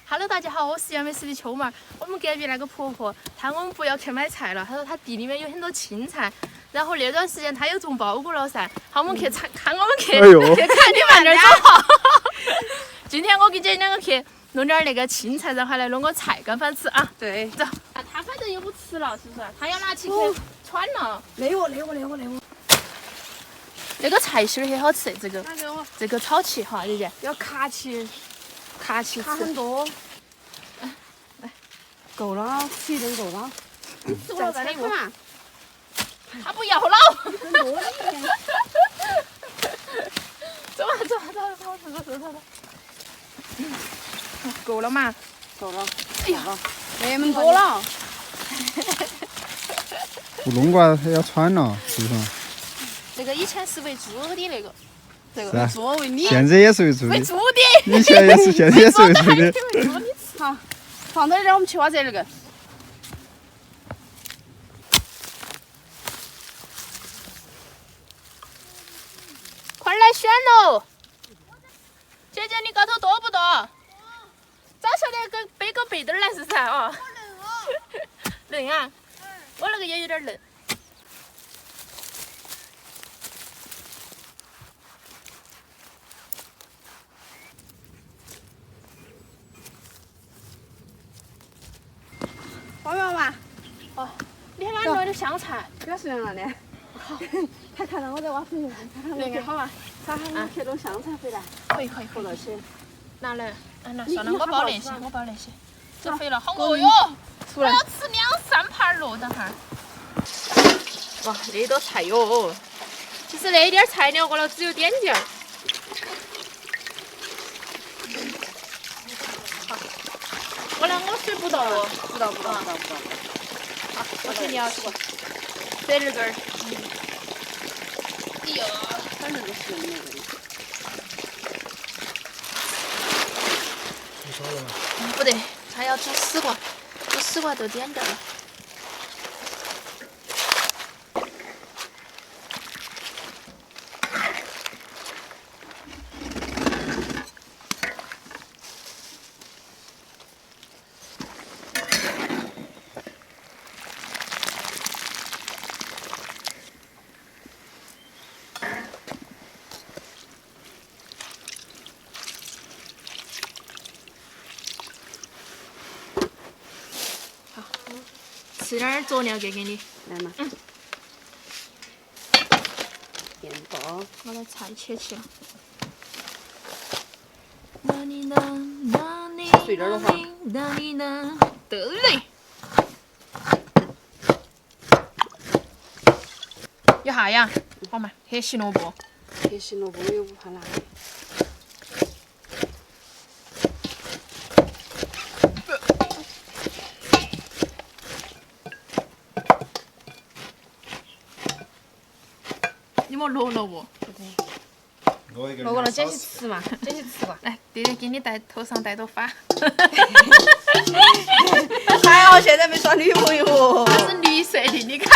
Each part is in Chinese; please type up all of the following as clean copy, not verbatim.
Hello， 大家好，我是颜美食的秋妹。我们隔壁那个婆婆，她我们不要去买菜了，她说她地里面有很多青菜，然后那段时间她有种包谷了噻，好，我们去看我们去看你慢点走好。今天我跟姐两个去弄点那个青菜，然后还来弄个菜干饭吃啊。对，走。啊，她反正又不吃了，是不是？她要拿起去穿了。累我。那个菜心儿很好吃，这个炒起哈，姐姐。要卡起吃。很多。来，够了，吃一顿够了。你吃我再吃嘛。他不要了。很多一点。走。够了嘛？够了。哎呀，那么多了。不弄过来要穿了，是不是？这个以前是喂猪的那个，这个作为你。现在也是喂猪的。喂猪的。以前也是，现在也是喂猪的。好，放到这儿，我们去挖这那个。快来选喽！姐姐，你高头多不多？咋晓得背个背墩儿来是噻？哦。嫩啊！我那个也有点嫩。妈妈。哦，你还拿了点香菜。表示凉了的。好。他看到我在挖水，他看那个好啊。他喊我去弄香菜回来。可以。回到去。拿来，拿算了，我包那些。这肥了，好饿哟！出来。我要吃2、3盘喽，等会儿。哇，那多菜哟！其实那点菜聊过了，只有点点儿。好，我水不到哦。不到。好，我给你要去。这儿根儿。哎呦，反正都是那个。不对，还要煮丝瓜，都点点了。吃点佐料给你。来嘛。面包。我的菜切起了。碎点儿的话。得嘞。有啥呀？好嘛，黑胡萝卜。黑胡萝卜有不怕辣的。你莫落了不？落过了，捡起吃嘛，来，弟弟给你头上戴朵发。还好现在没耍女朋友。它是绿色的，你看。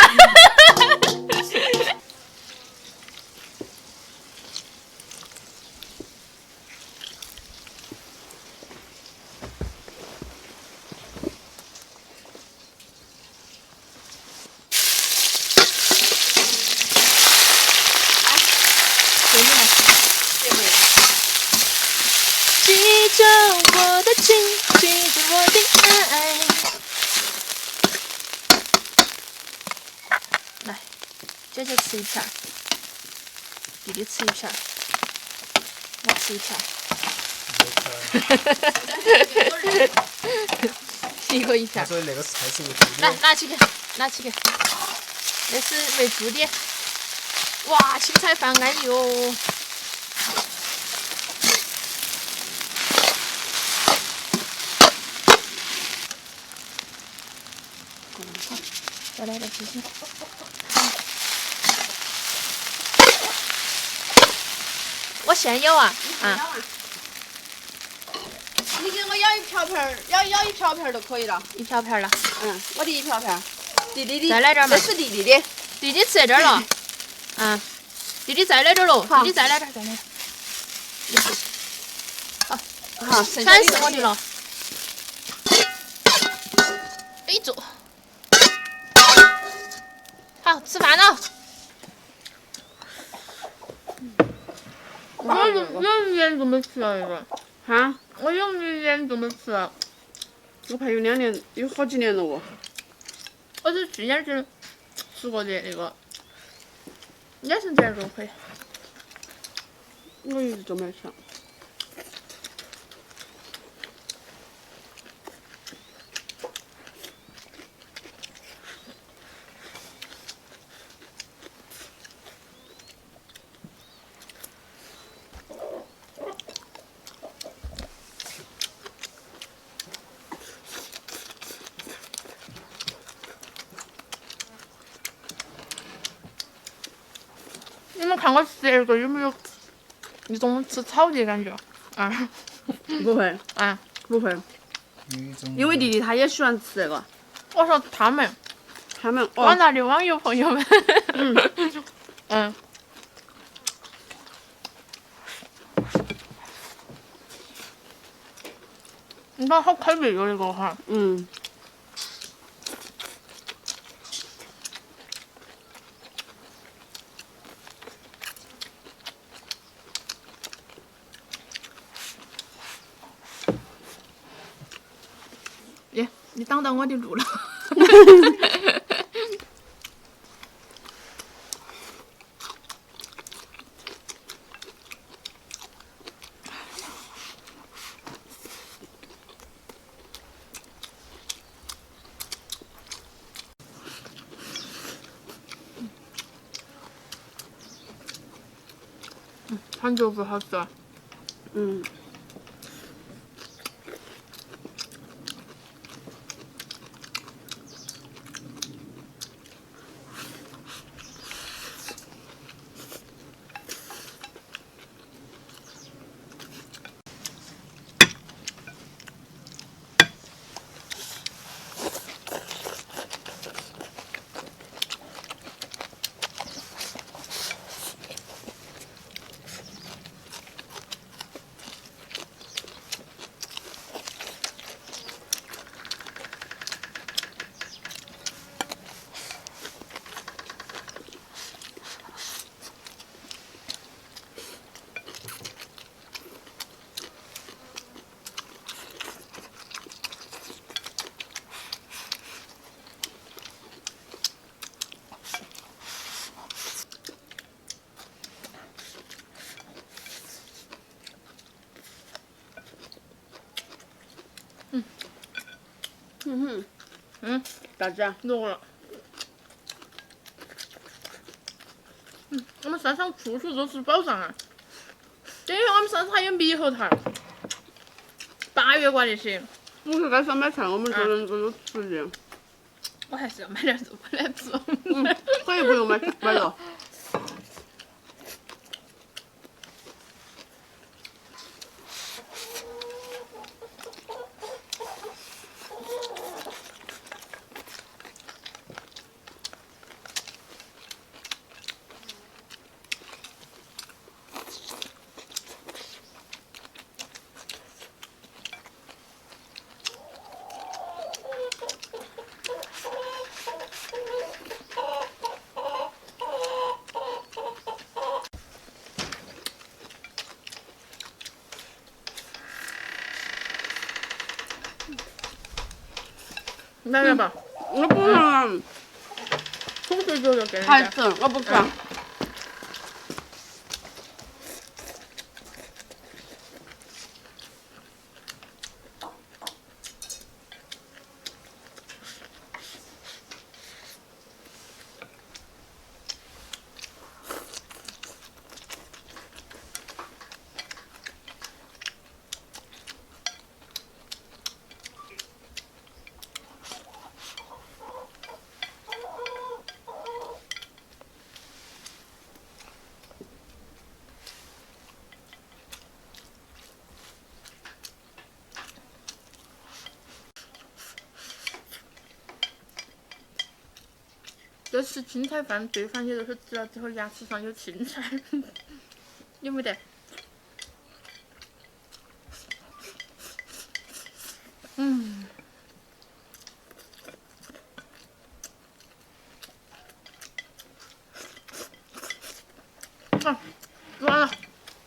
记着我的情，记着我的爱。来，姐姐吃一片，弟弟吃一片，我吃一片。一个一片。所以那个菜是喂猪的。来，拿起去。那是喂猪的。哇，青菜饭安逸哟。再来点鸡心。我现有啊。你给我舀一瓢盆儿，舀一瓢盆儿就可以了。一瓢盆了。我的一瓢盆。弟弟的。再来点嘛。这是弟弟的。弟弟吃在这儿了。弟弟再来点喽。弟弟再来点。好，全是我的了。备着。好，吃饭了。我有语言都没吃啊，这个。哈？我有语言都没吃啊。我怕有2年，有好几年了哦。我是去年就吃过的那个，也是这样肉会。我一直都没吃。你们看我吃个有没有一种吃草的感觉？啊？不会，啊？不会，因为弟弟他也喜欢吃这个。我说他们广大的网友朋友们。嗯。你看好开胃哟，这个哈。耶，你挡到我的路了。盘豆腐好吃啊。大家落了。我们山上处处都是宝藏啊！因为我们山上还有猕猴桃，8月挂的些。不是该上买菜，我们这人都有时间。我还是要买点肉回来吃。可以不用买肉。来来吧，我不能，冲水就给人家。太省，我不吃。这吃青菜饭，对方也就是吃了之后牙齿上有青菜，有没得？